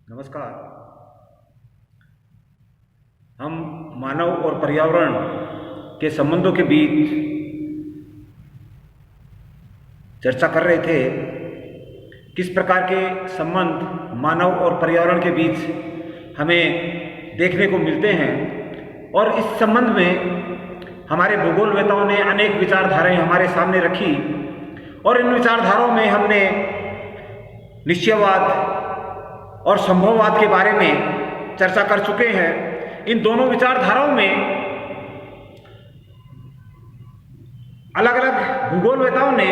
नमस्कार। हम मानव और पर्यावरण के संबंधों के बीच चर्चा कर रहे थे। किस प्रकार के संबंध मानव और पर्यावरण के बीच हमें देखने को मिलते हैं, और इस संबंध में हमारे भूगोलवेताओं ने अनेक विचारधाराएं हमारे सामने रखी, और इन विचारधाराओं में हमने निश्चयवाद और संभववाद के बारे में चर्चा कर चुके हैं। इन दोनों विचारधाराओं में अलग अलग भूगोलवेताओं ने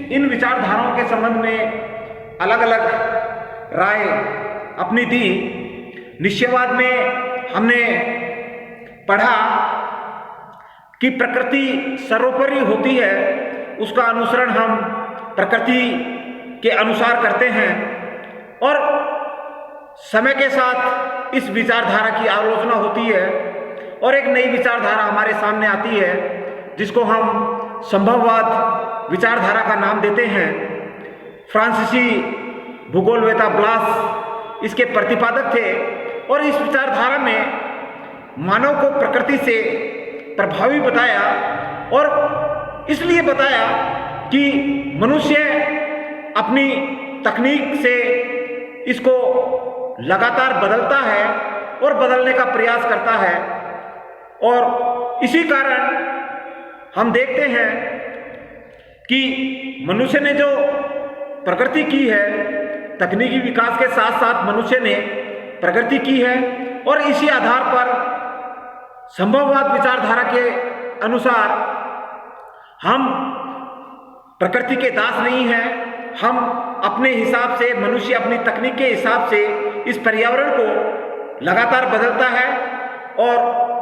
इन विचारधाराओं के संबंध में अलग अलग राय अपनी दी। निश्चयवाद में हमने पढ़ा कि प्रकृति सर्वोपरि होती है, उसका अनुसरण हम प्रकृति के अनुसार करते हैं, और समय के साथ इस विचारधारा की आलोचना होती है और एक नई विचारधारा हमारे सामने आती है, जिसको हम संभववाद विचारधारा का नाम देते हैं। फ्रांसीसी भूगोलवेता ब्लास इसके प्रतिपादक थे, और इस विचारधारा में मानव को प्रकृति से प्रभावी बताया, और इसलिए बताया कि मनुष्य अपनी तकनीक से इसको लगातार बदलता है और बदलने का प्रयास करता है। और इसी कारण हम देखते हैं कि मनुष्य ने जो प्रगति की है, तकनीकी विकास के साथ साथ मनुष्य ने प्रगति की है, और इसी आधार पर संभववाद विचारधारा के अनुसार हम प्रकृति के दास नहीं हैं। हम अपने हिसाब से, मनुष्य अपनी तकनीक के हिसाब से इस पर्यावरण को लगातार बदलता है और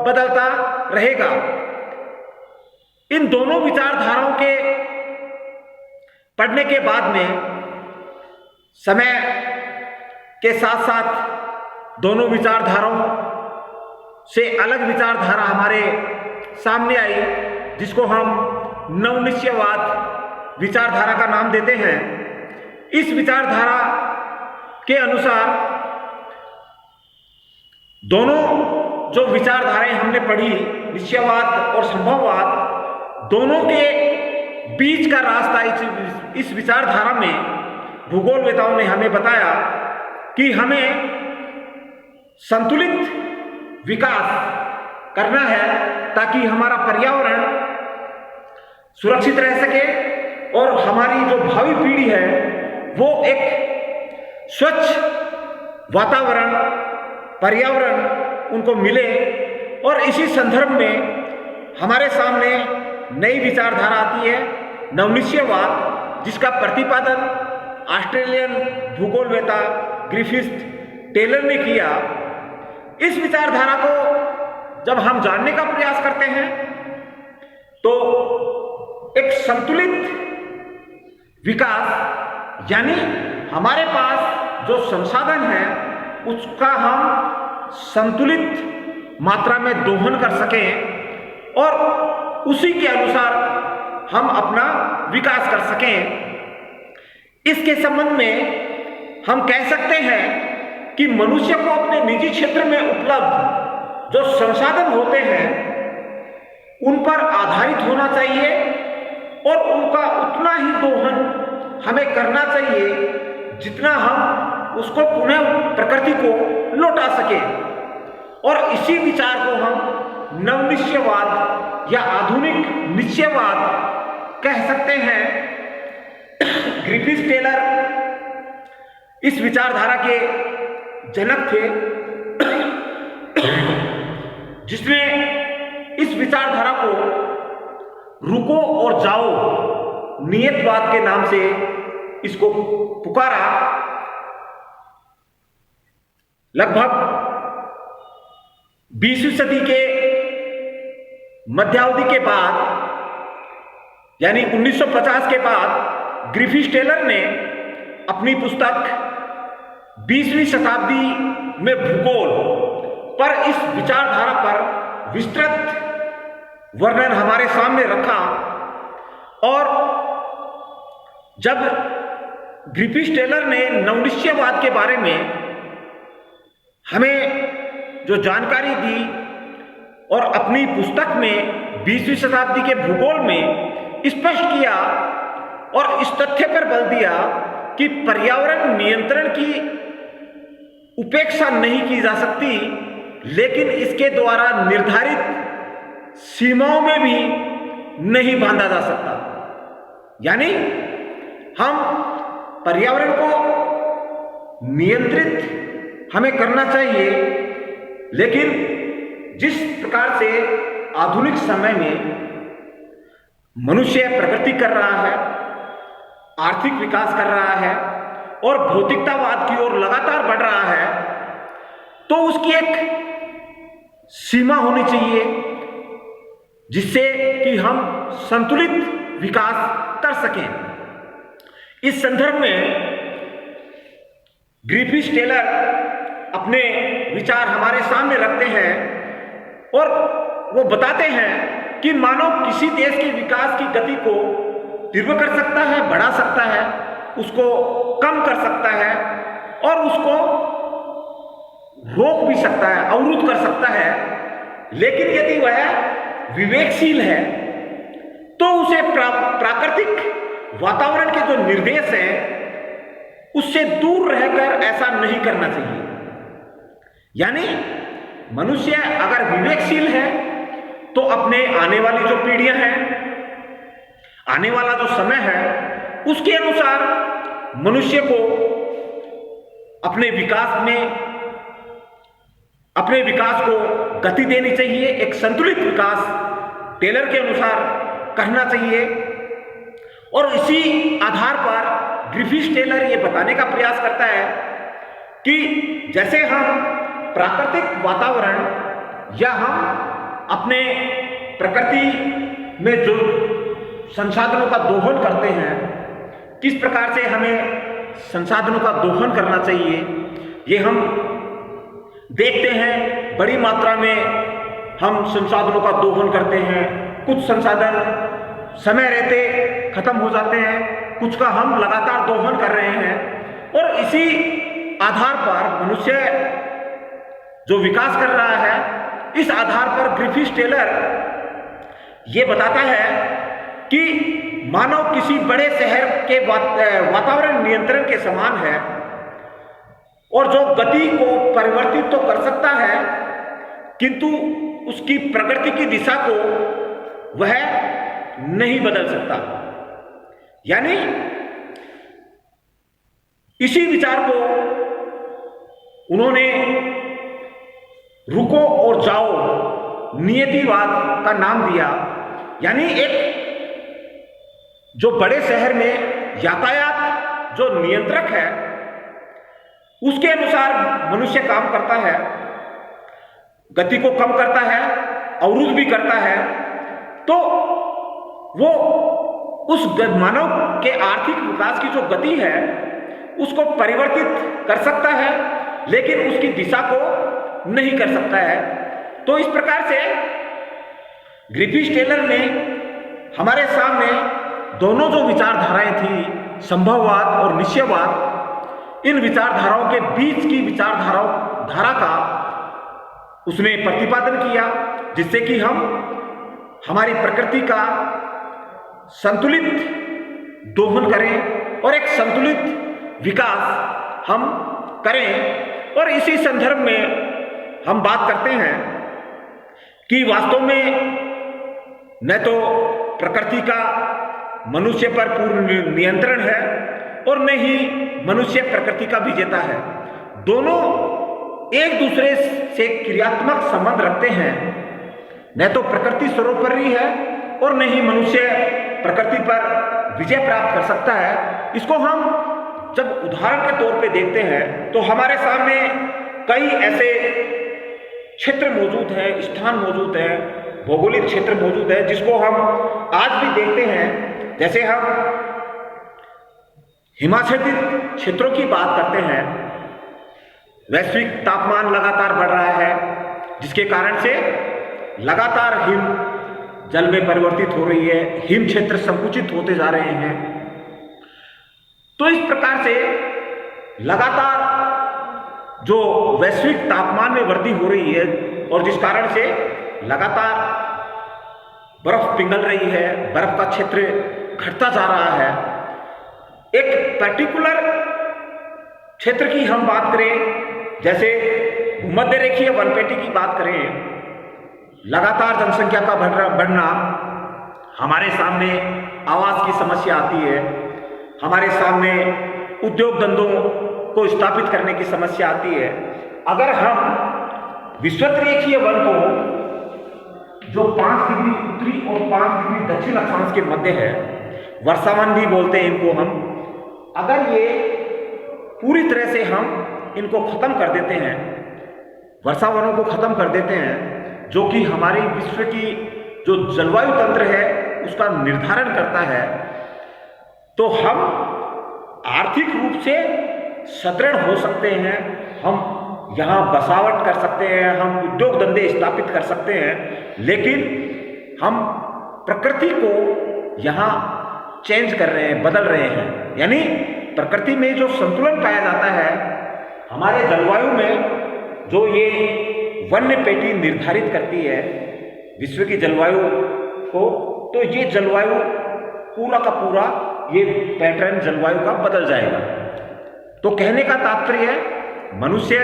बदलता रहेगा। इन दोनों विचारधाराओं के पढ़ने के बाद में समय के साथ साथ दोनों विचारधाराओं से अलग विचारधारा हमारे सामने आई, जिसको हम नवनिश्चयवाद विचारधारा का नाम देते हैं। इस विचारधारा के अनुसार दोनों जो विचारधाराएं हमने पढ़ी, निश्चयवाद और संभववाद, दोनों के बीच का रास्ता इस विचारधारा में भूगोलवेताओं ने हमें बताया कि हमें संतुलित विकास करना है, ताकि हमारा पर्यावरण सुरक्षित रह सके और हमारी जो भावी पीढ़ी है वो एक स्वच्छ वातावरण, पर्यावरण उनको मिले। और इसी संदर्भ में हमारे सामने नई विचारधारा आती है, नवनिश्चयवाद, जिसका प्रतिपादन ऑस्ट्रेलियन भूगोलवेता ग्रिफिथ टेलर ने किया। इस विचारधारा को जब हम जानने का प्रयास करते हैं तो एक संतुलित विकास, यानी हमारे पास जो संसाधन है उसका हम संतुलित मात्रा में दोहन कर सकें और उसी के अनुसार हम अपना विकास कर सकें। इसके संबंध में हम कह सकते हैं कि मनुष्य को अपने निजी क्षेत्र में उपलब्ध जो संसाधन होते हैं उन पर आधारित होना चाहिए, और उनका उतना ही दोहन हमें करना चाहिए जितना हम उसको पुनः प्रकृति को लौटा सके। और इसी विचार को हम नवनिश्चयवाद या आधुनिक निश्चयवाद कह सकते हैं। ग्रिफिथ टेलर इस विचारधारा के जनक थे, जिसने इस विचारधारा को रुको और जाओ नियतवाद के नाम से इसको पुकारा। लगभग 20वीं सदी के मध्यावधि के बाद, यानी 1950 के बाद, ग्रिफिथ टेलर ने अपनी पुस्तक 20वीं शताब्दी में भूगोल पर इस विचारधारा पर विस्तृत वर्णन हमारे सामने रखा। और जब ग्रिफिथ टेलर ने नवनिश्चयवाद के बारे में हमें जो जानकारी दी और अपनी पुस्तक में 20वीं शताब्दी के भूगोल में स्पष्ट किया और इस तथ्य पर बल दिया कि पर्यावरण नियंत्रण की उपेक्षा नहीं की जा सकती, लेकिन इसके द्वारा निर्धारित सीमाओं में भी नहीं बांधा जा सकता। यानी हम पर्यावरण को नियंत्रित हमें करना चाहिए, लेकिन जिस प्रकार से आधुनिक समय में मनुष्य प्रगति कर रहा है, आर्थिक विकास कर रहा है और भौतिकतावाद की ओर लगातार बढ़ रहा है, तो उसकी एक सीमा होनी चाहिए जिससे कि हम संतुलित विकास कर सकें। इस संदर्भ में ग्रिफिथ टेलर अपने विचार हमारे सामने रखते हैं और वो बताते हैं कि मानव किसी देश के विकास की गति को तीव्र कर सकता है, बढ़ा सकता है, उसको कम कर सकता है और उसको रोक भी सकता है, अवरुद्ध कर सकता है। लेकिन यदि वह विवेकशील है तो उसे प्राकृतिक वातावरण के जो निर्देश हैं उससे दूर रहकर ऐसा नहीं करना चाहिए। यानी मनुष्य अगर विवेकशील है तो अपने आने वाली जो पीढ़ियां हैं, आने वाला जो समय है, उसके अनुसार मनुष्य को अपने विकास को गति देनी चाहिए, एक संतुलित विकास टेलर के अनुसार करना चाहिए। और इसी आधार पर ग्रिफिथ टेलर ये बताने का प्रयास करता है कि जैसे हम प्राकृतिक वातावरण या हम अपने प्रकृति में जो संसाधनों का दोहन करते हैं, किस प्रकार से हमें संसाधनों का दोहन करना चाहिए, ये हम देखते हैं। बड़ी मात्रा में हम संसाधनों का दोहन करते हैं, कुछ संसाधन समय रहते खत्म हो जाते हैं, कुछ का हम लगातार दोहन कर रहे हैं। और इसी आधार पर मनुष्य जो विकास कर रहा है, इस आधार पर ग्रिफिथ टेलर ये बताता है कि मानव किसी बड़े शहर के वातावरण नियंत्रण के समान है और जो गति को परिवर्तित तो कर सकता है, किंतु उसकी प्रगति की दिशा को वह नहीं बदल सकता। यानी इसी विचार को उन्होंने रुको और जाओ नियतिवाद का नाम दिया। यानी एक जो बड़े शहर में यातायात जो नियंत्रक है, उसके अनुसार मनुष्य काम करता है, गति को कम करता है, अवरुद्ध भी करता है, तो वो उस मानव के आर्थिक विकास की जो गति है उसको परिवर्तित कर सकता है, लेकिन उसकी दिशा को नहीं कर सकता है। तो इस प्रकार से ग्रिफिथ टेलर ने हमारे सामने दोनों जो विचारधाराएं थी, संभववाद और निश्चयवाद, इन विचारधाराओं के बीच की धारा का उसने प्रतिपादन किया, जिससे कि हम हमारी प्रकृति का संतुलित दोहन करें और एक संतुलित विकास हम करें। और इसी संदर्भ में हम बात करते हैं कि वास्तव में न तो प्रकृति का मनुष्य पर पूर्ण नियंत्रण है और न ही मनुष्य प्रकृति का विजेता है। दोनों एक दूसरे से क्रियात्मक संबंध रखते हैं। न तो प्रकृति सर्वोपरि है और न ही मनुष्य प्रकृति पर विजय प्राप्त कर सकता है। इसको हम जब उदाहरण के तौर पे देखते हैं तो हमारे सामने कई ऐसे क्षेत्र मौजूद हैं, स्थान मौजूद हैं, भौगोलिक क्षेत्र मौजूद है, जिसको हम आज भी देखते हैं। जैसे हम हिमाच्छादित क्षेत्रों की बात करते हैं, वैश्विक तापमान लगातार बढ़ रहा है, जिसके कारण से लगातार हिम जल में परिवर्तित हो रही है, हिम क्षेत्र संकुचित होते जा रहे हैं। तो इस प्रकार से लगातार जो वैश्विक तापमान में वृद्धि हो रही है और जिस कारण से लगातार बर्फ पिघल रही है, बर्फ का क्षेत्र घटता जा रहा है। एक पर्टिकुलर क्षेत्र की हम बात करें, जैसे भूमध्य रेखीय वनपेटी की बात करें, लगातार जनसंख्या का बढ़ना, हमारे सामने आवास की समस्या आती है, हमारे सामने उद्योग धंधों को स्थापित करने की समस्या आती है। अगर हम विषुवत रेखीय वन को, जो 5 डिग्री उत्तरी और 5 डिग्री दक्षिण अक्षांश के मध्य है, वर्षावन भी बोलते हैं इनको हम, अगर ये पूरी तरह से हम इनको खत्म कर देते हैं, वर्षावनों को खत्म कर देते हैं, जो कि हमारी विश्व की जो जलवायु तंत्र है उसका निर्धारण करता है, तो हम आर्थिक रूप से सुदृढ़ हो सकते हैं, हम यहाँ बसावट कर सकते हैं, हम उद्योग धंधे स्थापित कर सकते हैं, लेकिन हम प्रकृति को यहाँ चेंज कर रहे हैं, बदल रहे हैं। यानी प्रकृति में जो संतुलन पाया जाता है, हमारे जलवायु में जो ये वन्य पेटी निर्धारित करती है विश्व की जलवायु को, तो ये जलवायु पूरा का पूरा ये पैटर्न जलवायु का बदल जाएगा। तो कहने का तात्पर्य है, मनुष्य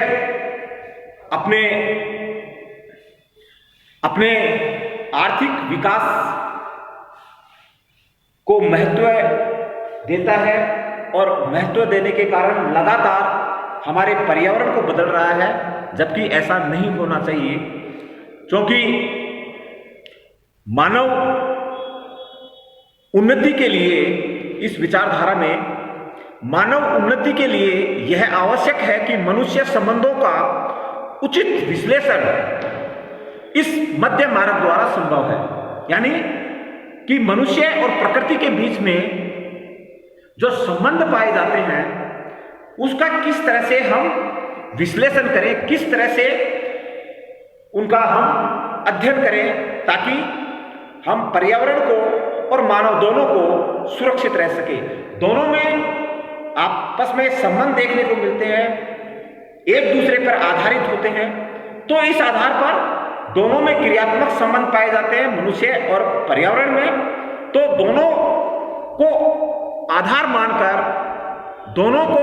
अपने आर्थिक विकास को महत्व देता है और महत्व देने के कारण लगातार हमारे पर्यावरण को बदल रहा है, जबकि ऐसा नहीं होना चाहिए। क्योंकि मानव उन्नति के लिए, इस विचारधारा में मानव उन्नति के लिए यह आवश्यक है कि मनुष्य संबंधों का उचित विश्लेषण इस मध्य मार्ग द्वारा संभव है। यानी कि मनुष्य और प्रकृति के बीच में जो संबंध पाए जाते हैं उसका किस तरह से हम विश्लेषण करें, किस तरह से उनका हम अध्ययन करें, ताकि हम पर्यावरण को और मानव दोनों को सुरक्षित रह सके। दोनों में आपस में संबंध देखने को मिलते हैं, एक दूसरे पर आधारित होते हैं, तो इस आधार पर दोनों में क्रियात्मक संबंध पाए जाते हैं, मनुष्य और पर्यावरण में। तो दोनों को आधार मानकर दोनों को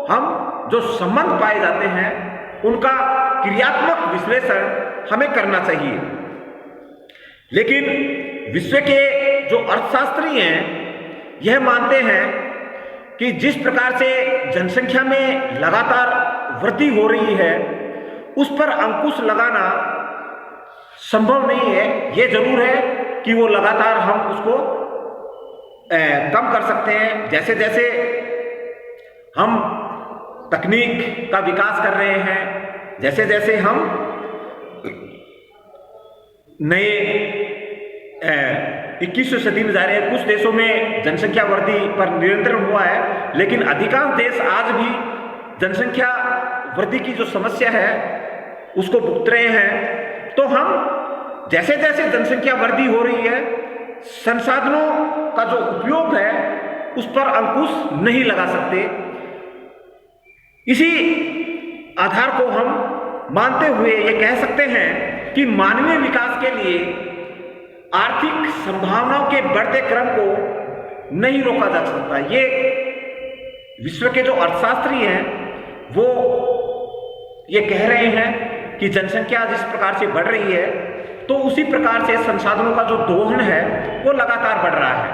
हम जो संबंध पाए जाते हैं उनका क्रियात्मक विश्लेषण हमें करना चाहिए। लेकिन विश्व के जो अर्थशास्त्री हैं यह मानते हैं कि जिस प्रकार से जनसंख्या में लगातार वृद्धि हो रही है उस पर अंकुश लगाना संभव नहीं है। यह जरूर है कि वो लगातार हम उसको कम कर सकते हैं। जैसे जैसे हम तकनीक का विकास कर रहे हैं, जैसे जैसे हम नए 21वीं सदी में जा रहे हैं, कुछ देशों में जनसंख्या वृद्धि पर नियंत्रण हुआ है, लेकिन अधिकांश देश आज भी जनसंख्या वृद्धि की जो समस्या है उसको भुगत रहे हैं। तो हम जैसे जैसे जनसंख्या वृद्धि हो रही है, संसाधनों का जो उपयोग है उस पर अंकुश नहीं लगा सकते। इसी आधार को हम मानते हुए ये कह सकते हैं कि मानवीय विकास के लिए आर्थिक संभावनाओं के बढ़ते क्रम को नहीं रोका जा सकता। ये विश्व के जो अर्थशास्त्री हैं वो ये कह रहे हैं कि जनसंख्या जिस प्रकार से बढ़ रही है तो उसी प्रकार से संसाधनों का जो दोहन है वो लगातार बढ़ रहा है।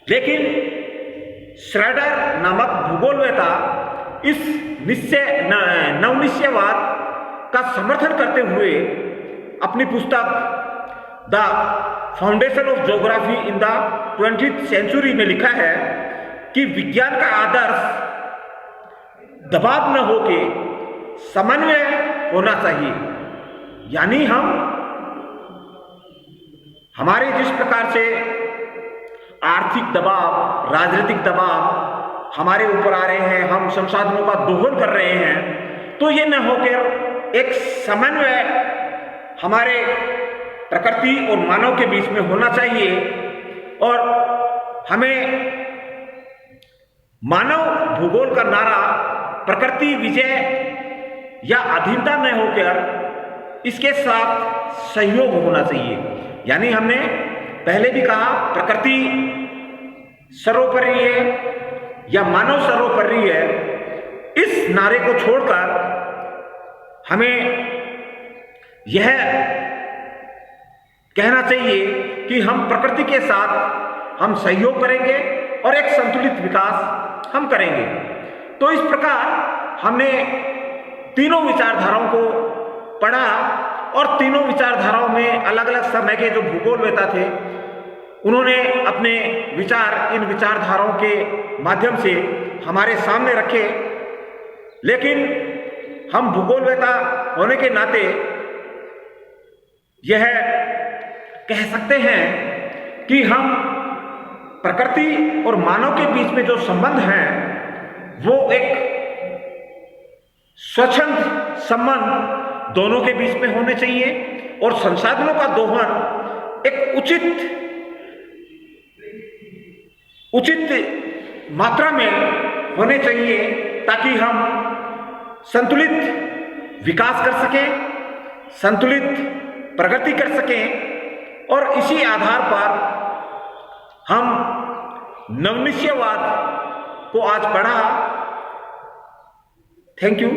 लेकिन श्रेडर नामक भूगोलवेता इस नवनिश्चयवाद का समर्थन करते हुए अपनी पुस्तक the foundation of geography in the 20th century में लिखा है कि विज्ञान का आदर्श दबाव न होके समन्वय होना चाहिए। यानी हमारे जिस प्रकार से आर्थिक दबाव, राजनीतिक दबाव हमारे ऊपर आ रहे हैं, हम संसाधनों का दोहन कर रहे हैं, तो ये न होकर एक समन्वय हमारे प्रकृति और मानव के बीच में होना चाहिए। और हमें मानव भूगोल का नारा प्रकृति विजय या अधीनता न होकर इसके साथ सहयोग होना चाहिए। यानी हमने पहले भी कहा प्रकृति सर्वोपरि है या मानव सर्वोपरि है, इस नारे को छोड़कर हमें यह कहना चाहिए कि हम प्रकृति के साथ हम सहयोग करेंगे और एक संतुलित विकास हम करेंगे। तो इस प्रकार हमने तीनों विचारधाराओं को पढ़ा और तीनों विचारधाराओं में अलग अलग समय के जो भूगोलवेता थे उन्होंने अपने विचार इन विचारधाराओं के माध्यम से हमारे सामने रखे। लेकिन हम भूगोलवेता होने के नाते यह कह सकते हैं कि हम प्रकृति और मानव के बीच में जो संबंध है वो एक स्वच्छंद संबंध दोनों के बीच में होने चाहिए और संसाधनों का दोहन एक उचित मात्रा में होने चाहिए ताकि हम संतुलित विकास कर सकें, संतुलित प्रगति कर सकें और इसी आधार पर हम नवनिश्चयवाद को आज पढ़ा। Thank you.